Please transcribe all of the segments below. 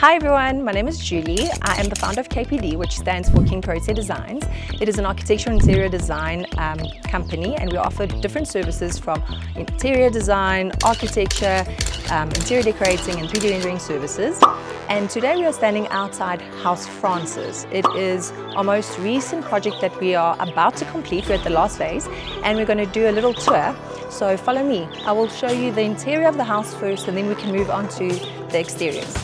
Hi everyone, my name is Julie. I am the founder of KPD, which stands for King Protea Designs. It is an architectural interior design company, and we offer different services from interior design, architecture, interior decorating and 3D rendering services. And today we are standing outside House Francis. It is our most recent project that we are about to complete. We're at the last phase and we're going to do a little tour. So follow me. I will show you the interior of the house first and then we can move on to the exteriors.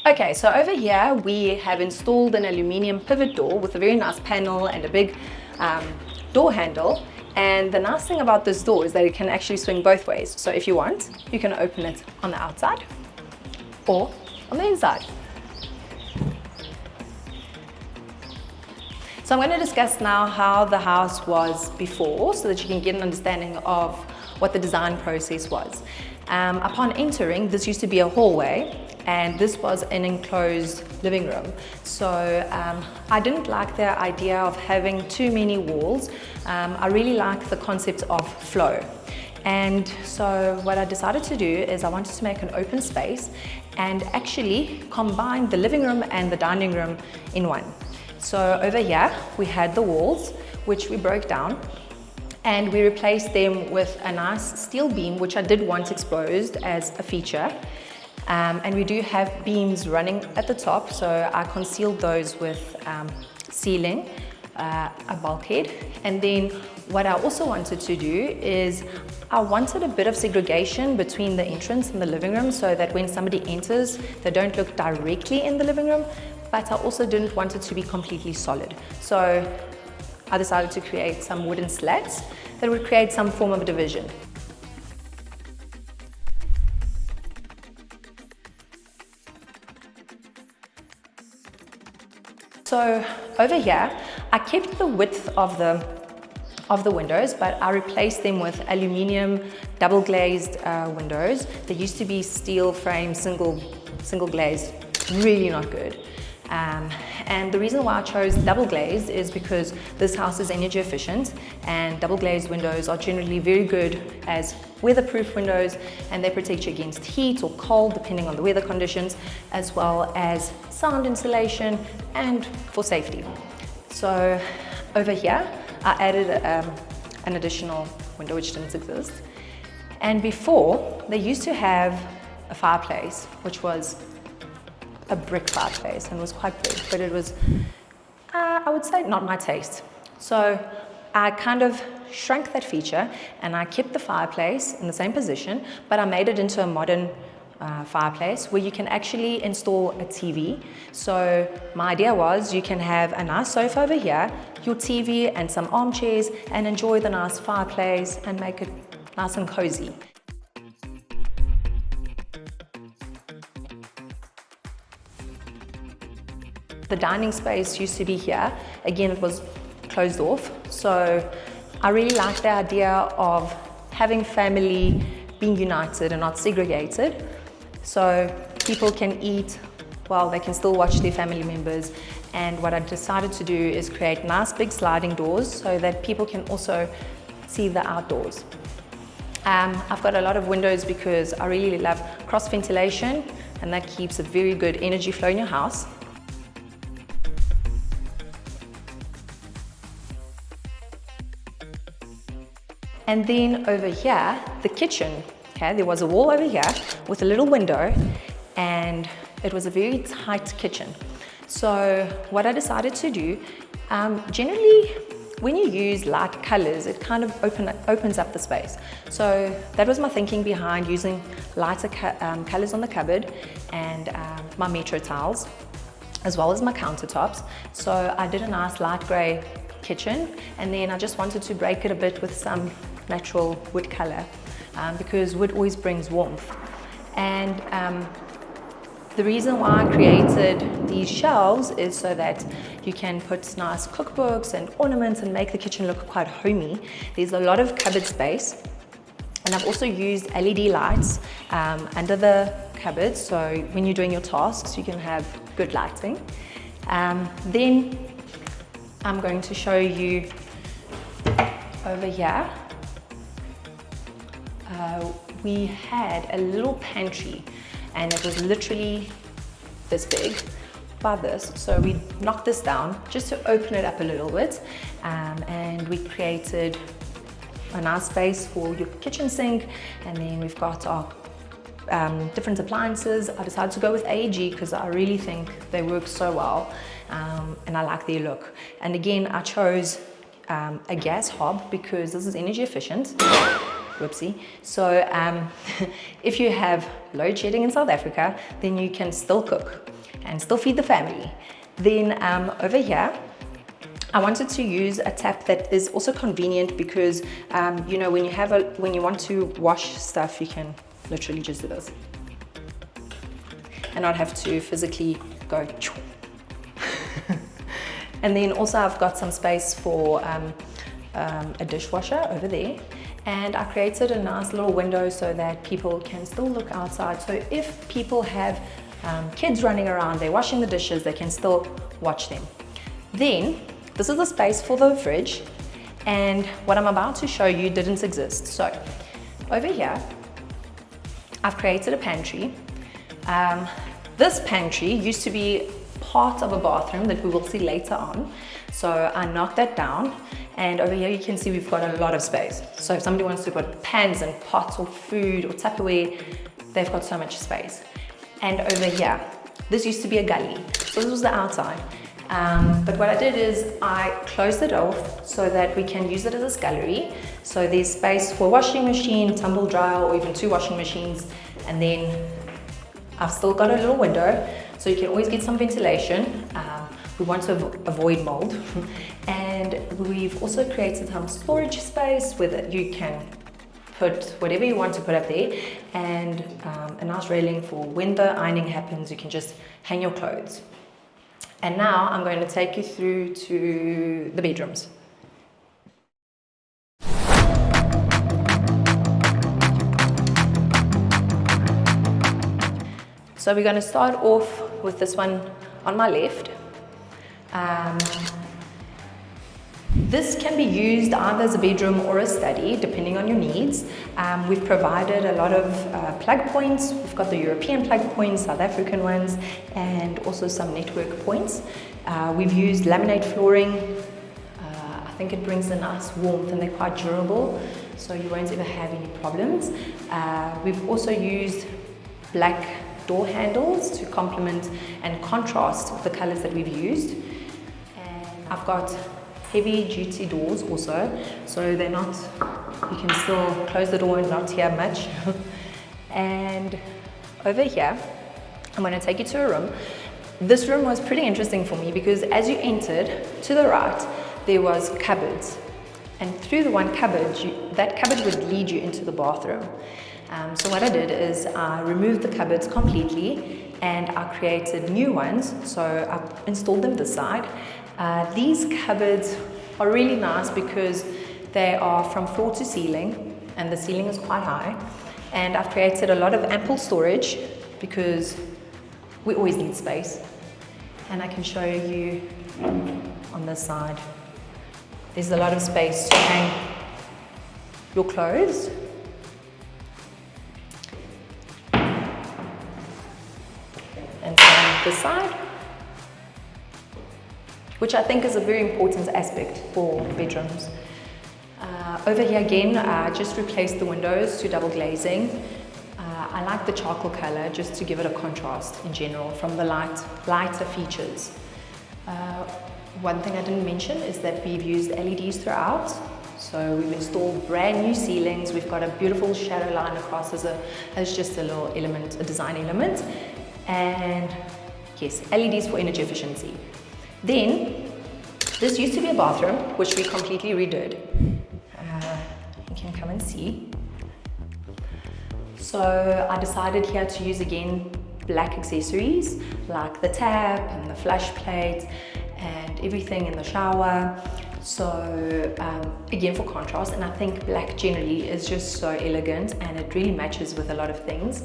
Okay, so over here we have installed an aluminium pivot door with a very nice panel and a big door handle. And the nice thing about this door is that it can actually swing both ways. So if you want, you can open it on the outside or on the inside. So I'm going to discuss now how the house was before so that you can get an understanding of what the design process was. Upon entering, this used to be a hallway and this was an enclosed living room. So I didn't like the idea of having too many walls. I really like the concept of flow. And so what I decided to do is I wanted to make an open space and actually combine the living room and the dining room in one. So over here we had the walls, which we broke down, and we replaced them with a nice steel beam, which I did want exposed as a feature. And we do have beams running at the top, so I concealed those with ceiling, a bulkhead. And then what I also wanted to do is I wanted a bit of segregation between the entrance and the living room so that when somebody enters, they don't look directly in the living room, but I also didn't want it to be completely solid. So I decided to create some wooden slats that would create some form of division. So over here, I kept the width of the windows, but I replaced them with aluminium double glazed windows. They used to be steel frame, single glazed, really not good. And the reason why I chose double glazed is because this house is energy efficient and double glazed windows are generally very good as weatherproof windows, and they protect you against heat or cold depending on the weather conditions, as well as sound insulation and for safety. So over here I added an additional window which didn't exist, and before they used to have a fireplace which was a brick fireplace and was quite big, but it was, I would say, not my taste. So I kind of shrank that feature and I kept the fireplace in the same position, but I made it into a modern fireplace where you can actually install a TV. So my idea was you can have a nice sofa over here, your TV and some armchairs, and enjoy the nice fireplace and make it nice and cozy. The dining space used to be here. Again, it was closed off. So I really liked the idea of having family being united and not segregated. So people can eat while they can still watch their family members. And what I decided to do is create nice big sliding doors so that people can also see the outdoors. I've got a lot of windows because I really love cross ventilation, and that keeps a very good energy flow in your house. And then over here, the kitchen, okay, there was a wall over here with a little window, and it was a very tight kitchen. So what I decided to do, generally when you use light colors, it kind of opens up the space. So that was my thinking behind using lighter colors on the cupboard and my metro tiles, as well as my countertops. So I did a nice light gray kitchen, and then I just wanted to break it a bit with some natural wood color because wood always brings warmth. And The reason why I created these shelves is so that you can put nice cookbooks and ornaments and make the kitchen look quite homey. There's a lot of cupboard space. And I've also used LED lights under the cupboards, so when you're doing your tasks, you can have good lighting. Then I'm going to show you over here. We had a little pantry, and it was literally this big by this. So we knocked this down just to open it up a little bit, and we created a nice space for your kitchen sink. And then we've got our different appliances. I decided to go with AEG because I really think they work so well, and I like their look. And again, I chose a gas hob because this is energy efficient. Whoopsie. So if you have load shedding in South Africa, then you can still cook and still feed the family. Then over here, I wanted to use a tap that is also convenient because you know, when you want to wash stuff, you can literally just do this and not have to physically go. And then also I've got some space for a dishwasher over there, and I created a nice little window so that people can still look outside. So if people have kids running around, they're washing the dishes, they can still watch them. Then this is the space for the fridge, and what I'm about to show you didn't exist. So over here, I've created a pantry. This pantry used to be part of a bathroom that we will see later on. So I knocked that down, and over here you can see we've got a lot of space. So if somebody wants to put pans and pots or food or Tupperware, they've got so much space. And over here, this used to be a gully. So this was the outside. But what I did is I closed it off so that we can use it as a scullery. So there's space for a washing machine, tumble dryer, or even 2 washing machines. And then I've still got a little window, so you can always get some ventilation. We want to avoid mold. And we've also created some storage space where you can put whatever you want to put up there, and a nice railing for when the ironing happens, you can just hang your clothes. And now I'm going to take you through to the bedrooms. So we're going to start off with this one on my left. This can be used either as a bedroom or a study, depending on your needs. We've provided a lot of plug points. We've got the European plug points, South African ones, and also some network points. We've used laminate flooring. I think it brings a nice warmth, and they're quite durable, so you won't ever have any problems. We've also used black door handles to complement and contrast the colors that we've used. And I've got heavy duty doors also, so they're not, you can still close the door and not hear much. And over here, I'm going to take you to a room. This room was pretty interesting for me because as you entered, to the right, there was cupboards. And through the one cupboard, that cupboard would lead you into the bathroom. So what I did is I removed the cupboards completely and I created new ones. So I installed them this side. These cupboards are really nice because they are from floor to ceiling, and the ceiling is quite high. And I've created a lot of ample storage because we always need space. And I can show you on this side. There's a lot of space to hang your clothes. And same this side, which I think is a very important aspect for bedrooms. Over here again, I just replaced the windows to double glazing. I like the charcoal color just to give it a contrast in general from the lighter features. One thing I didn't mention is that we've used LEDs throughout. So we've installed brand new ceilings. We've got a beautiful shadow line across as just a little element, a design element. And yes, LEDs for energy efficiency. Then, this used to be a bathroom, which we completely redid. You can come and see. So I decided here to use again black accessories like the tap and the flush plate and everything in the shower. So again, for contrast, and I think black generally is just so elegant and it really matches with a lot of things.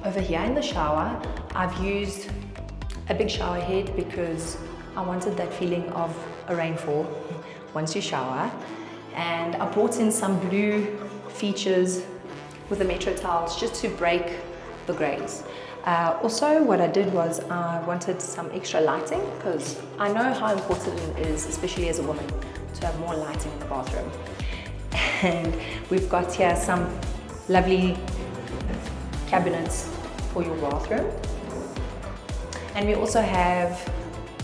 Over here in the shower, I've used a big shower head because I wanted that feeling of a rainfall once you shower. And I brought in some blue features with the Metro tiles just to break the grays. Also, what I did was I wanted some extra lighting because I know how important it is, especially as a woman, to have more lighting in the bathroom. And we've got here some lovely cabinets for your bathroom. And we also have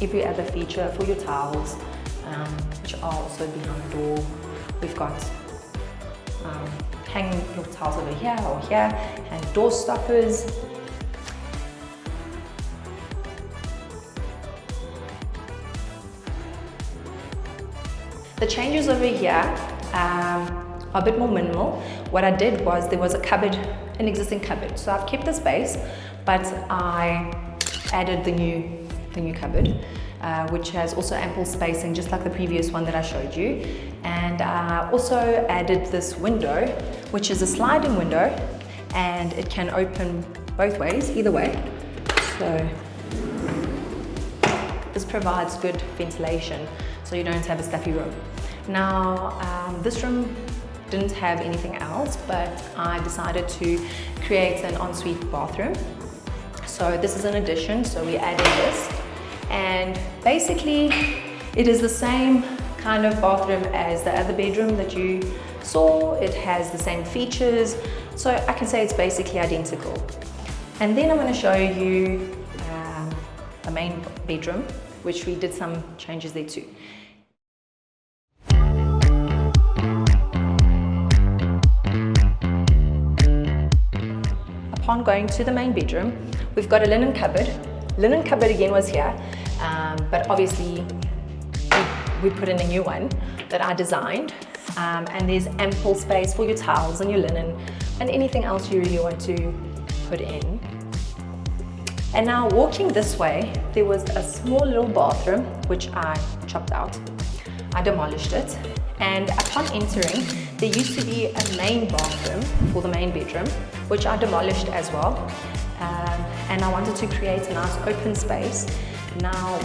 every other feature for your towels, which are also behind the door. We've got hanging your towels over here or here, and door stoppers. The changes over here are a bit more minimal. What I did was there was a cupboard, an existing cupboard. So I've kept the space, but I added the new cupboard, which has also ample spacing, just like the previous one that I showed you. And I also added this window, which is a sliding window, and it can open both ways, either way. So this provides good ventilation, so you don't have a stuffy room. Now, this room didn't have anything else, but I decided to create an ensuite bathroom. So this is an addition, so we added this. And basically, it is the same kind of bathroom as the other bedroom that you saw. It has the same features, so I can say it's basically identical. And then I'm going to show you the main bedroom, which we did some changes there too. Upon going to the main bedroom, we've got a linen cupboard. Linen cupboard again was here, but obviously we put in a new one that I designed. And there's ample space for your towels and your linen and anything else you really want to put in. And now walking this way, there was a small little bathroom which I chopped out. I demolished it, and upon entering, there used to be a main bathroom for the main bedroom, which I demolished as well. And I wanted to create a nice open space. Now,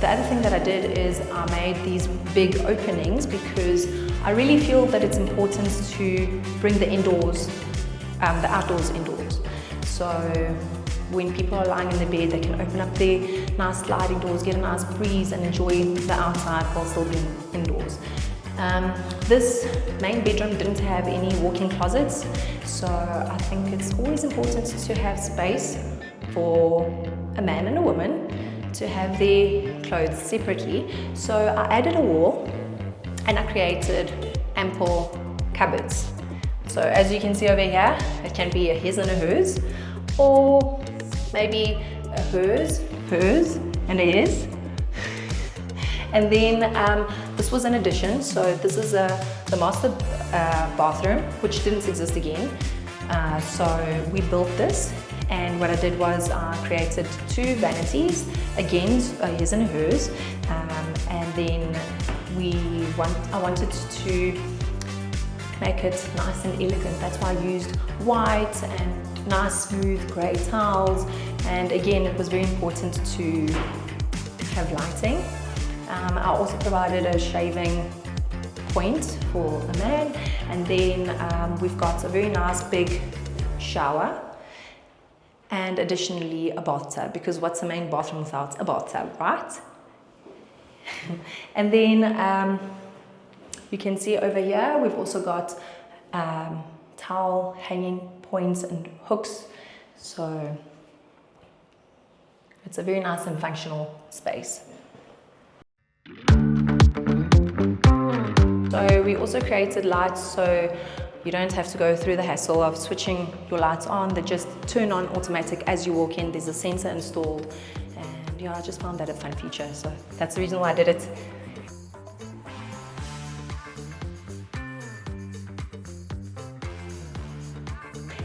the other thing that I did is I made these big openings because I really feel that it's important to bring the indoors, the outdoors indoors. So when people are lying in their bed, they can open up their nice sliding doors, get a nice breeze and enjoy the outside while still being indoors. This main bedroom didn't have any walk-in closets, so I think it's always important to have space for a man and a woman to have their clothes separately. So I added a wall and I created ample cupboards. So as you can see over here, it can be a his and a hers, or maybe a hers, and a his. And then this was an addition, so this is the master bathroom, which didn't exist again. So we built this, and what I did was I created two vanities, again his and hers, and then I wanted to make it nice and elegant. That's why I used white and nice smooth grey tiles, and again it was very important to have lighting. I also provided a shaving point for a man, and then we've got a very nice big shower, and additionally a bathtub, because what's a main bathroom without a bathtub, right? And then you can see over here we've also got towel hanging points and hooks, so it's a very nice and functional space. So we also created lights, so you don't have to go through the hassle of switching your lights on. They just turn on automatic as you walk in. There's a sensor installed, and yeah, I just found that a fun feature, so that's the reason why I did it.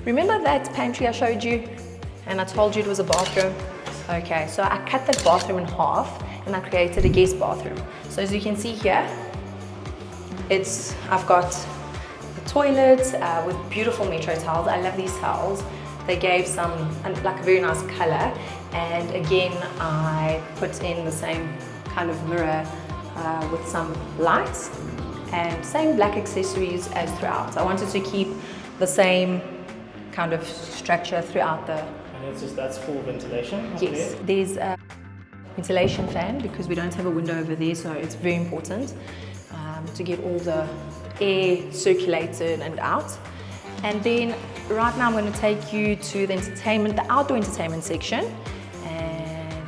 Remember that pantry I showed you? And I told you it was a bathroom. Okay, so I cut that bathroom in half and I created a guest bathroom. So as you can see here, I've got the toilet with beautiful metro tiles. I love these tiles. They gave like a very nice color. And again, I put in the same kind of mirror with some lights and same black accessories as throughout. I wanted to keep the same kind of structure throughout the... And that's full ventilation? Yes, there's a ventilation fan because we don't have a window over there, so it's very important to get all the air circulated and out. And then right now I'm going to take you to the outdoor entertainment section, and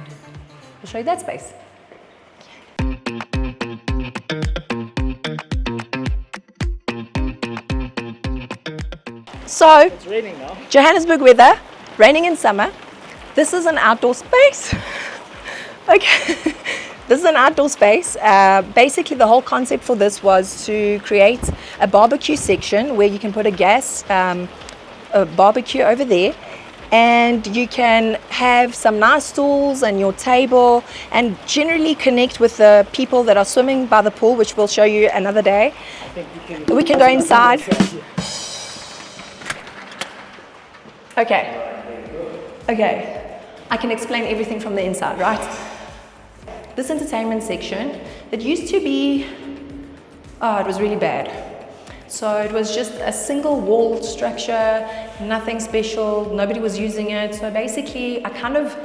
I'll show you that space. So, It's raining now. Johannesburg weather, raining in summer. This is an outdoor space. Okay, this is an outdoor space. Basically, the whole concept for this was to create a barbecue section where you can put a barbecue over there, and you can have some nice stools and your table, and generally connect with the people that are swimming by the pool, which we'll show you another day. I think We can go inside. Okay, I can explain everything from the inside, right? This entertainment section, it used to be, it was really bad. So it was just a single wall structure, nothing special, nobody was using it. So basically, I kind of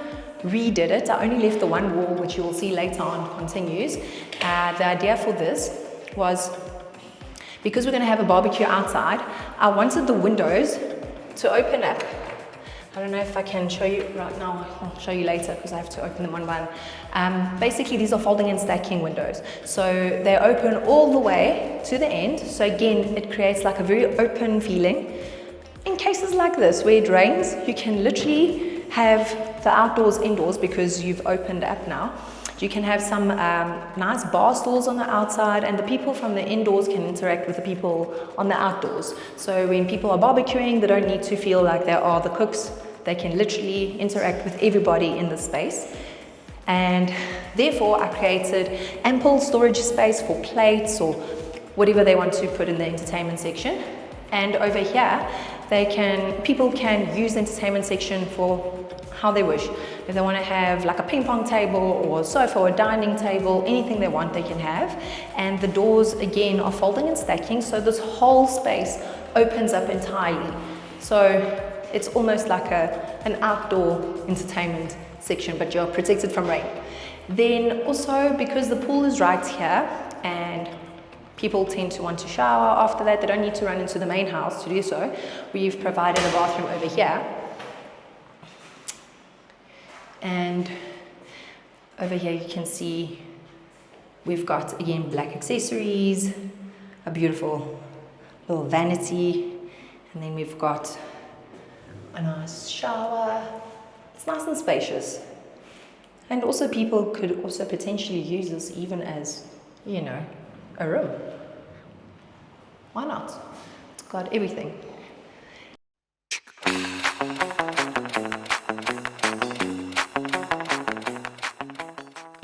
redid it. I only left the one wall, which you will see later on continues. The idea for this was, because we're going to have a barbecue outside, I wanted the windows to open up. I don't know if I can show you right now. I'll show you later because I have to open them one by one. Basically, these are folding and stacking windows. So they open all the way to the end. So again, it creates like a very open feeling. In cases like this, where it rains, you can literally have the outdoors indoors because you've opened up now. You can have some nice bar stools on the outside, and the people from the indoors can interact with the people on the outdoors. So when people are barbecuing, they don't need to feel like they are the cooks. They can literally interact with everybody in the space. And therefore, I created ample storage space for plates or whatever they want to put in the entertainment section. And over here, people can use the entertainment section for how they wish. If they want to have like a ping pong table or a sofa or a dining table, anything they want they can have. And the doors again are folding and stacking, so this whole space opens up entirely. So it's almost like an outdoor entertainment section, but you're protected from rain. Then also, because the pool is right here and people tend to want to shower after that, they don't need to run into the main house to do so, we've provided a bathroom over here. And over here you can see we've got, again, black accessories, a beautiful little vanity, and then we've got a nice shower. It's nice and spacious. And also people could also potentially use this even as, you know, a room. Why not? It's got everything.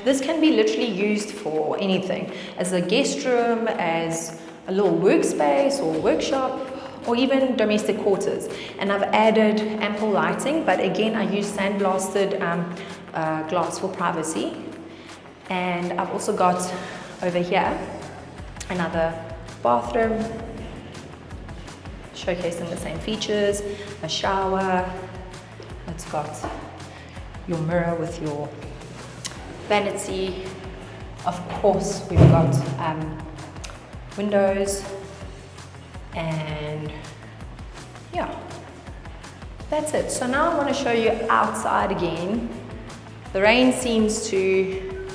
This can be literally used for anything, as a guest room, as a little workspace or workshop, or even domestic quarters. And I've added ample lighting, but again, I use sandblasted glass for privacy. And I've also got over here another bathroom, showcasing the same features, a shower. It's got your mirror with your vanity. Of course, we've got windows, and yeah, that's it. So now I want to show you outside again. The rain seems to,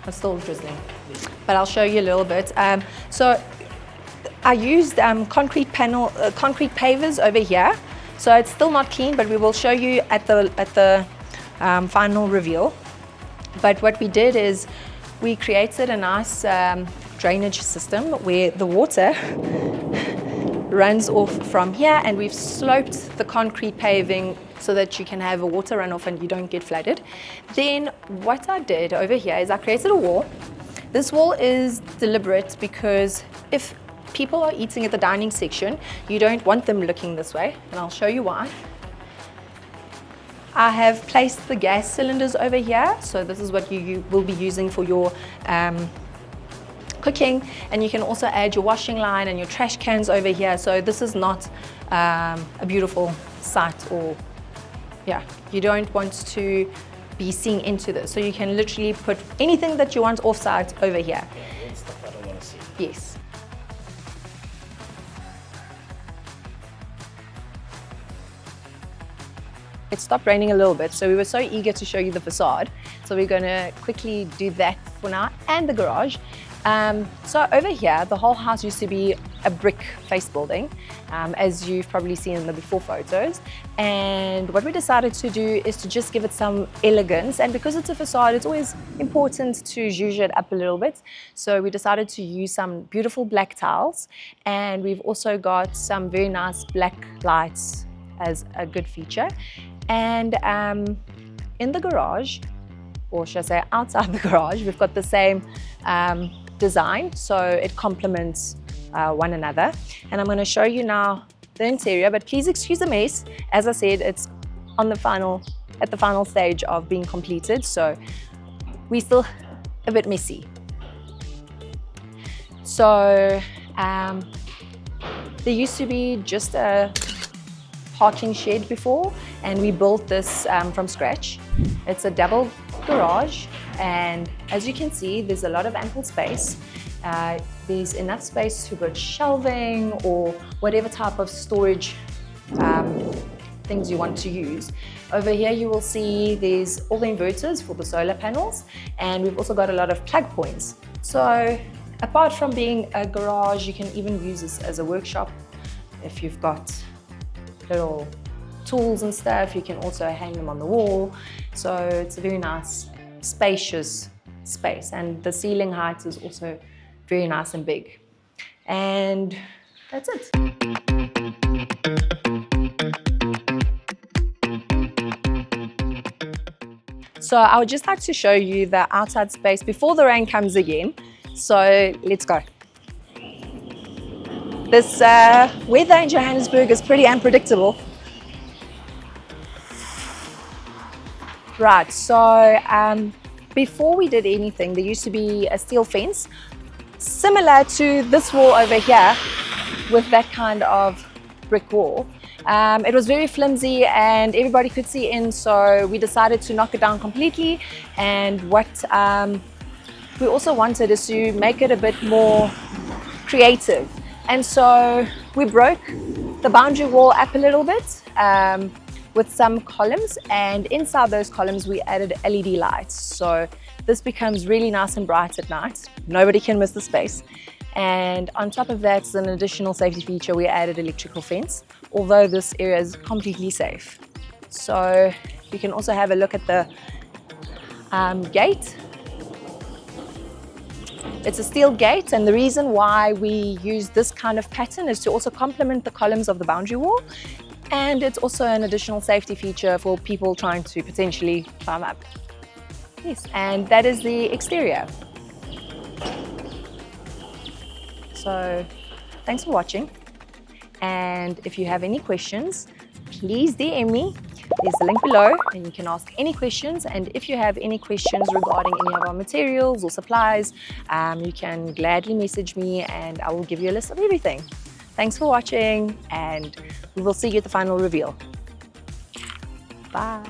it's still drizzling, but I'll show you a little bit. So I used concrete pavers over here. So it's still not clean, but we will show you at the final reveal. But what we did is we created a nice drainage system where the water runs off from here, and we've sloped the concrete paving so that you can have a water runoff and you don't get flooded. Then what I did over here is I created a wall. This wall is deliberate because if people are eating at the dining section, you don't want them looking this way, and I'll show you why. I have placed the gas cylinders over here, so this is what you will be using for your cooking, and you can also add your washing line and your trash cans over here. So this is not a beautiful sight, or you don't want to be seeing into this. So you can literally put anything that you want off-site over here. Yeah, and stuff I don't want to see. Yes. It stopped raining a little bit, so we were so eager to show you the facade. So we're going to quickly do that for now, and the garage. So over here, the whole house used to be a brick face building, as you've probably seen in the before photos. And what we decided to do is to just give it some elegance. And because it's a facade, it's always important to zhuzh it up a little bit. So we decided to use some beautiful black tiles. And we've also got some very nice black lights as a good feature. And in the garage, or should I say outside the garage, we've got the same design, so it complements one another. And I'm going to show you now the interior, but please excuse the mess. As I said, it's at the final stage of being completed, so we're still a bit messy. So there used to be just a parking shed before, and we built this from scratch. It's a double garage, and as you can see, there's a lot of ample space. There's enough space to put shelving or whatever type of storage things you want to use. Over here you will see there's all the inverters for the solar panels, and we've also got a lot of plug points. So apart from being a garage, you can even use this as a workshop. If you've got little tools and stuff, you can also hang them on the wall. So it's a very nice, spacious space, and the ceiling height is also very nice and big. And that's it. So I would just like to show you the outside space before the rain comes again. So let's go. This weather in Johannesburg is pretty unpredictable. Right, so before we did anything, there used to be a steel fence similar to this wall over here, with that kind of brick wall. It was very flimsy and everybody could see in, so we decided to knock it down completely. And what we also wanted is to make it a bit more creative. And so we broke the boundary wall up a little bit with some columns, and inside those columns we added LED lights. So this becomes really nice and bright at night. Nobody can miss the space. And on top of that, as an additional safety feature, we added electrical fence, although this area is completely safe. So you can also have a look at the gate. It's a steel gate, and the reason why we use this kind of pattern is to also complement the columns of the boundary wall, and it's also an additional safety feature for people trying to potentially climb up. Yes, and that is the exterior. So thanks for watching, and if you have any questions, please DM me. There's the link below, and you can ask any questions. And if you have any questions regarding any of our materials or supplies, you can gladly message me and I will give you a list of everything. Thanks for watching, and we will see you at the final reveal. Bye.